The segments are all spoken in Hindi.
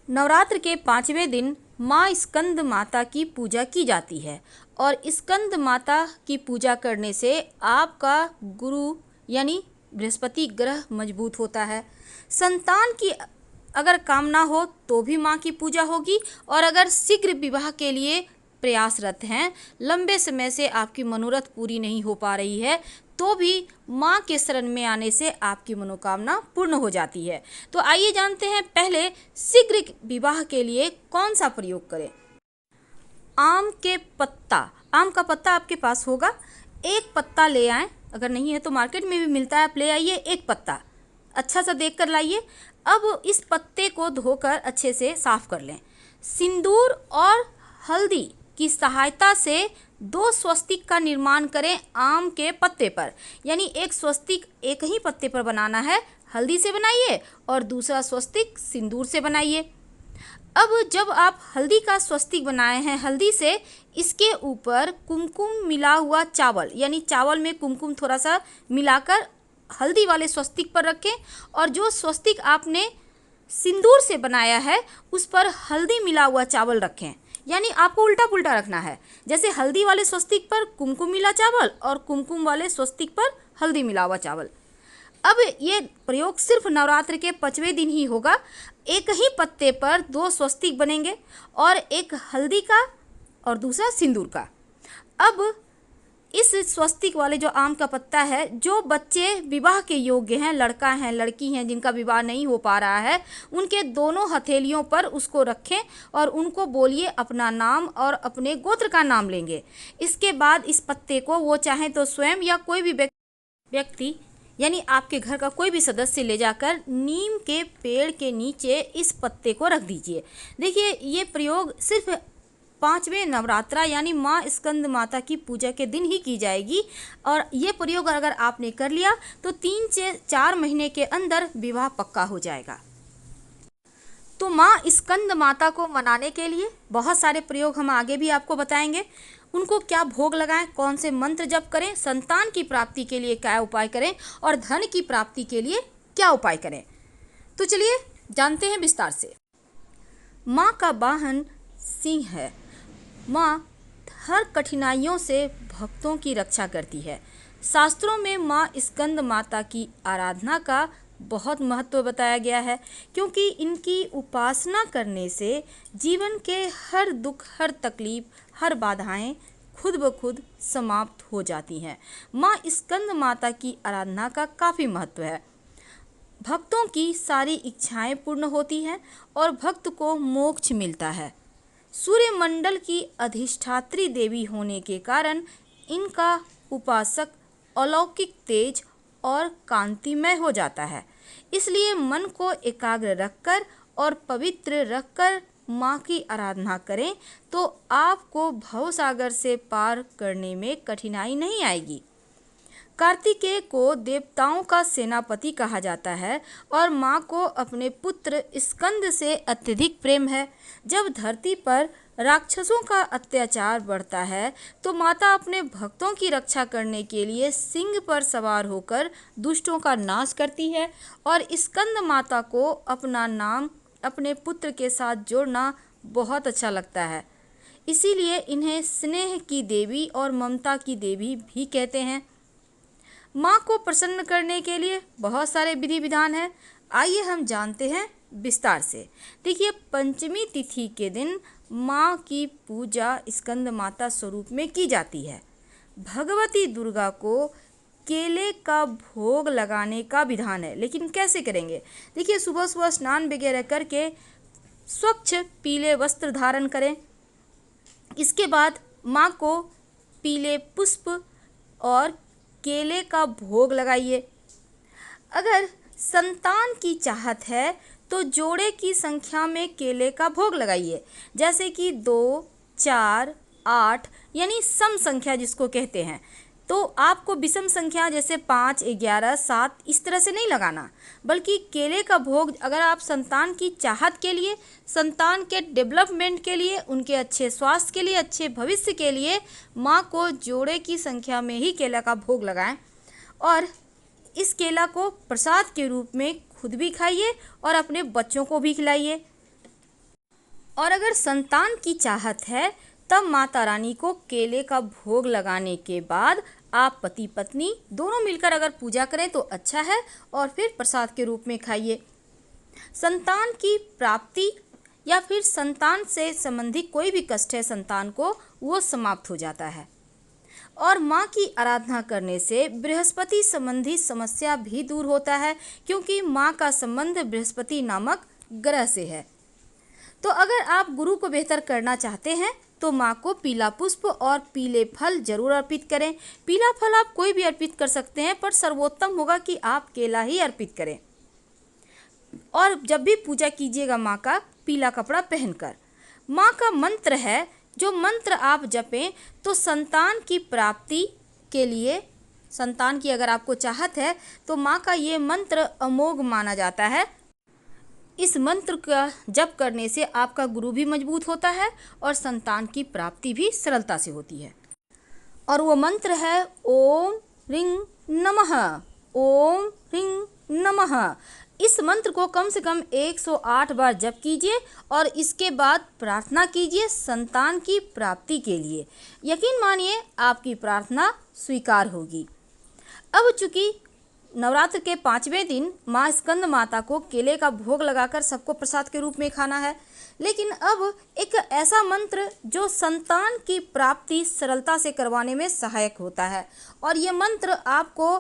नवरात्र के 5वें दिन माँ स्कंद माता की पूजा की जाती है और स्कंद माता की पूजा करने से आपका गुरु यानी बृहस्पति ग्रह मजबूत होता है। संतान की अगर कामना हो तो भी माँ की पूजा होगी, और अगर शीघ्र विवाह के लिए प्रयासरत हैं, लंबे समय से आपकी मनोरथ पूरी नहीं हो पा रही है, तो भी माँ के शरण में आने से आपकी मनोकामना पूर्ण हो जाती है। तो आइए जानते हैं पहले शीघ्र विवाह के लिए कौन सा प्रयोग करें। आम का पत्ता आपके पास होगा, एक पत्ता ले आएं, अगर नहीं है तो मार्केट में भी मिलता है, आप ले आइए एक पत्ता, अच्छा सा देख कर लाइए। अब इस पत्ते को धोकर अच्छे से साफ कर लें। सिंदूर और हल्दी की सहायता से 2 स्वस्तिक का निर्माण करें आम के पत्ते पर, यानी एक स्वस्तिक एक ही पत्ते पर बनाना है, हल्दी से बनाइए और दूसरा स्वस्तिक सिंदूर से बनाइए। अब जब आप हल्दी का स्वस्तिक बनाए हैं हल्दी से, इसके ऊपर कुमकुम मिला हुआ चावल, यानी चावल में कुमकुम थोड़ा सा मिलाकर हल्दी वाले स्वस्तिक पर रखें, और जो स्वस्तिक आपने सिंदूर से बनाया है उस पर हल्दी मिला हुआ चावल रखें। यानी आपको उल्टा पुल्टा रखना है, जैसे हल्दी वाले स्वस्तिक पर कुमकुम मिला चावल और कुमकुम वाले स्वस्तिक पर हल्दी मिला हुआ चावल। अब ये प्रयोग सिर्फ नवरात्र के 5वें दिन ही होगा। एक ही पत्ते पर 2 स्वस्तिक बनेंगे, और एक हल्दी का और दूसरा सिंदूर का। अब इस स्वस्तिक वाले जो आम का पत्ता है, जो बच्चे विवाह के योग्य हैं, लड़का हैं लड़की हैं जिनका विवाह नहीं हो पा रहा है, उनके दोनों हथेलियों पर उसको रखें और उनको बोलिए अपना नाम और अपने गोत्र का नाम लेंगे। इसके बाद इस पत्ते को वो चाहें तो स्वयं या कोई भी व्यक्ति यानी आपके घर का कोई भी सदस्य ले जाकर नीम के पेड़ के नीचे इस पत्ते को रख दीजिए। देखिए, ये प्रयोग सिर्फ 5वें नवरात्रा यानी माँ स्कंद माता की पूजा के दिन ही की जाएगी, और ये प्रयोग अगर आपने कर लिया तो 3 से 4 महीने के अंदर विवाह पक्का हो जाएगा। तो माँ स्कंद माता को मनाने के लिए बहुत सारे प्रयोग हम आगे भी आपको बताएंगे। उनको क्या भोग लगाएं, कौन से मंत्र जप करें, संतान की प्राप्ति के लिए क्या उपाय करें और धन की प्राप्ति के लिए क्या उपाय करें। तो चलिए जानते हैं विस्तार से। माँ का वाहन सिंह है। माँ हर कठिनाइयों से भक्तों की रक्षा करती है। शास्त्रों में माँ स्कंद माता की आराधना का बहुत महत्व बताया गया है, क्योंकि इनकी उपासना करने से जीवन के हर दुख, हर तकलीफ, हर बाधाएं खुद ब खुद समाप्त हो जाती हैं। माँ स्कंद माता की आराधना का काफ़ी महत्व है। भक्तों की सारी इच्छाएं पूर्ण होती हैं और भक्त को मोक्ष मिलता है। सूर्यमंडल की अधिष्ठात्री देवी होने के कारण इनका उपासक अलौकिक तेज और कांतिमय हो जाता है। इसलिए मन को एकाग्र रखकर और पवित्र रखकर माँ की आराधना करें तो आपको भवसागर से पार करने में कठिनाई नहीं आएगी। कार्तिकेय को देवताओं का सेनापति कहा जाता है और माँ को अपने पुत्र स्कंद से अत्यधिक प्रेम है। जब धरती पर राक्षसों का अत्याचार बढ़ता है तो माता अपने भक्तों की रक्षा करने के लिए सिंह पर सवार होकर दुष्टों का नाश करती है, और स्कंद माता को अपना नाम अपने पुत्र के साथ जोड़ना बहुत अच्छा लगता है। इसीलिए इन्हें स्नेह की देवी और ममता की देवी भी कहते हैं। माँ को प्रसन्न करने के लिए बहुत सारे विधि विधान हैं। आइए हम जानते हैं विस्तार से। देखिए, पंचमी तिथि के दिन माँ की पूजा स्कंद माता स्वरूप में की जाती है। भगवती दुर्गा को केले का भोग लगाने का विधान है, लेकिन कैसे करेंगे? देखिए, सुबह सुबह स्नान वगैरह करके स्वच्छ पीले वस्त्र धारण करें। इसके बाद माँ को पीले पुष्प और केले का भोग लगाइए। अगर संतान की चाहत है तो जोड़े की संख्या में केले का भोग लगाइए, जैसे कि 2, 4, 8 यानी सम संख्या जिसको कहते हैं। तो आपको विषम संख्या जैसे 5, 11, 7 इस तरह से नहीं लगाना, बल्कि केले का भोग अगर आप संतान की चाहत के लिए, संतान के डेवलपमेंट के लिए, उनके अच्छे स्वास्थ्य के लिए, अच्छे भविष्य के लिए माँ को जोड़े की संख्या में ही केला का भोग लगाएं, और इस केला को प्रसाद के रूप में खुद भी खाइए और अपने बच्चों को भी खिलाइए। और अगर संतान की चाहत है तब माता रानी को केले का भोग लगाने के बाद आप पति पत्नी दोनों मिलकर अगर पूजा करें तो अच्छा है, और फिर प्रसाद के रूप में खाइए। संतान की प्राप्ति या फिर संतान से संबंधित कोई भी कष्ट है संतान को, वो समाप्त हो जाता है। और माँ की आराधना करने से बृहस्पति संबंधी समस्या भी दूर होता है, क्योंकि माँ का संबंध बृहस्पति नामक ग्रह से है। तो अगर आप गुरु को बेहतर करना चाहते हैं तो माँ को पीला पुष्प और पीले फल जरूर अर्पित करें। पीला फल आप कोई भी अर्पित कर सकते हैं, पर सर्वोत्तम होगा कि आप केला ही अर्पित करें। और जब भी पूजा कीजिएगा माँ का, पीला कपड़ा पहनकर। माँ का मंत्र है, जो मंत्र आप जपें तो संतान की प्राप्ति के लिए, संतान की अगर आपको चाहत है तो माँ का ये मंत्र अमोघ माना जाता है। इस मंत्र का जप करने से आपका गुरु भी मजबूत होता है और संतान की प्राप्ति भी सरलता से होती है। और वो मंत्र है ओम ह्रीं नमः, ओम ह्रीं नमः। इस मंत्र को कम से कम 108 बार जप कीजिए और इसके बाद प्रार्थना कीजिए संतान की प्राप्ति के लिए। यकीन मानिए आपकी प्रार्थना स्वीकार होगी। अब चूँकि नवरात्र के 5वें दिन माँ स्कंद माता को केले का भोग लगाकर सबको प्रसाद के रूप में खाना है, लेकिन अब एक ऐसा मंत्र जो संतान की प्राप्ति सरलता से करवाने में सहायक होता है। और ये मंत्र आपको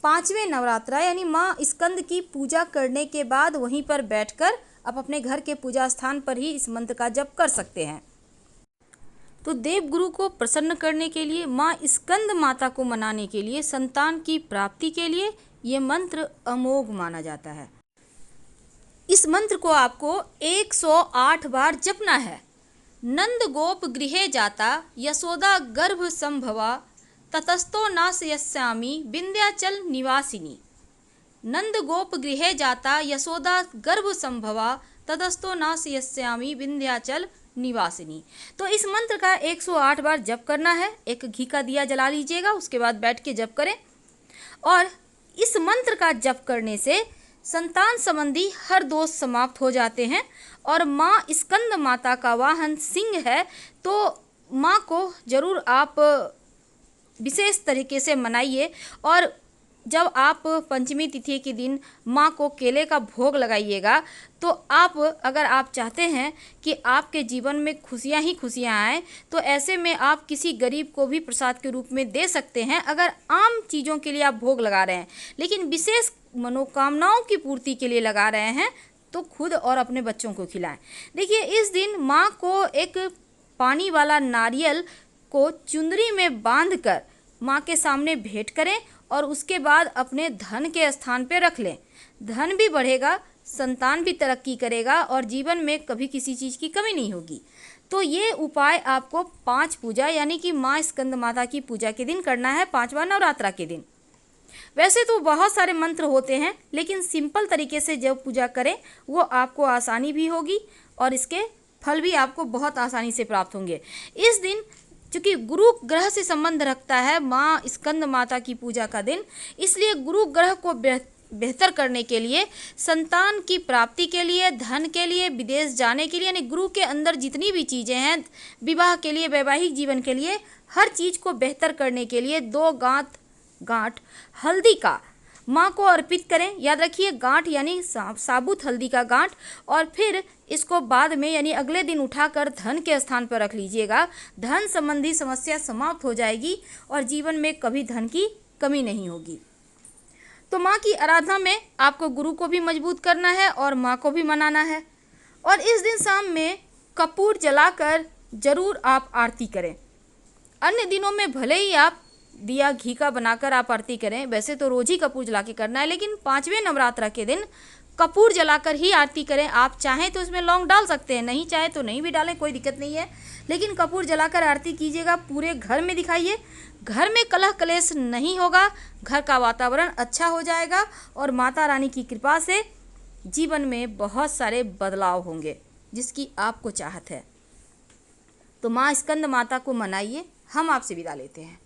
5वें नवरात्रा यानी माँ स्कंद की पूजा करने के बाद वहीं पर बैठकर आप अपने घर के पूजा स्थान पर ही इस मंत्र का जप कर सकते हैं। तो देव गुरु को प्रसन्न करने के लिए, माँ स्कंद माता को मनाने के लिए, संतान की प्राप्ति के लिए ये मंत्र अमोघ माना जाता है। इस मंत्र को आपको 108 बार जपना है। नंद गोप गृहे जाता यशोदा गर्भ संभवा ततस्तो नाशयस्यामि विंध्याचल निवासिनी। नंद गोप गृहे जाता यशोदा गर्भ संभवा ततस्तो नाशयस्यामि विंध्याचल निवासिनी। तो इस मंत्र का 108 बार जप करना है। एक घी का दिया जला लीजिएगा, उसके बाद बैठ के जप करें। और इस मंत्र का जप करने से संतान संबंधी हर दोष समाप्त हो जाते हैं। और माँ स्कंद माता का वाहन सिंह है, तो माँ को जरूर आप विशेष तरीके से मनाइए। और जब आप पंचमी तिथि के दिन माँ को केले का भोग लगाइएगा तो अगर आप चाहते हैं कि आपके जीवन में खुशियाँ ही खुशियाँ आएँ, तो ऐसे में आप किसी गरीब को भी प्रसाद के रूप में दे सकते हैं। अगर आम चीज़ों के लिए आप भोग लगा रहे हैं, लेकिन विशेष मनोकामनाओं की पूर्ति के लिए लगा रहे हैं, तो खुद और अपने बच्चों को खिलाएं। देखिए, इस दिन माँ को एक पानी वाला नारियल को चुंदरी में बांधकर माँ के सामने भेंट करें और उसके बाद अपने धन के स्थान पे रख लें। धन भी बढ़ेगा, संतान भी तरक्की करेगा और जीवन में कभी किसी चीज़ की कमी नहीं होगी। तो ये उपाय आपको 5 पूजा यानी कि माँ स्कंद माता की पूजा के दिन करना है, 5वां नवरात्रा के दिन। वैसे तो बहुत सारे मंत्र होते हैं, लेकिन सिंपल तरीके से जब पूजा करें वो आपको आसानी भी होगी और इसके फल भी आपको बहुत आसानी से प्राप्त होंगे। इस दिन चूँकि गुरु ग्रह से संबंध रखता है माँ स्कंद माता की पूजा का दिन, इसलिए गुरु ग्रह को बेहतर करने के लिए, संतान की प्राप्ति के लिए, धन के लिए, विदेश जाने के लिए, यानी गुरु के अंदर जितनी भी चीज़ें हैं, विवाह के लिए, वैवाहिक जीवन के लिए, हर चीज़ को बेहतर करने के लिए 2 गांठ हल्दी का माँ को अर्पित करें। याद रखिए, गांठ यानी साबुत हल्दी का गांठ। और फिर इसको बाद में यानी अगले दिन उठाकर धन के स्थान पर रख लीजिएगा। धन संबंधी समस्या समाप्त हो जाएगी और जीवन में कभी धन की कमी नहीं होगी। तो माँ की आराधना में आपको गुरु को भी मजबूत करना है और माँ को भी मनाना है। और इस दिन शाम में कपूर जलाकर जरूर आप आरती करें। अन्य दिनों में भले ही आप दिया घी का बनाकर आप आरती करें, वैसे तो रोज ही कपूर जला के करना है, लेकिन 5वें नवरात्रा के दिन कपूर जलाकर ही आरती करें। आप चाहें तो इसमें लौंग डाल सकते हैं, नहीं चाहे तो नहीं भी डालें, कोई दिक्कत नहीं है, लेकिन कपूर जलाकर आरती कीजिएगा। पूरे घर में दिखाइए। घर में कलह कलेश नहीं होगा, घर का वातावरण अच्छा हो जाएगा और माता रानी की कृपा से जीवन में बहुत सारे बदलाव होंगे जिसकी आपको चाहत है। तो माँ स्कंद माता को मनाइए। हम आपसे विदा लेते हैं।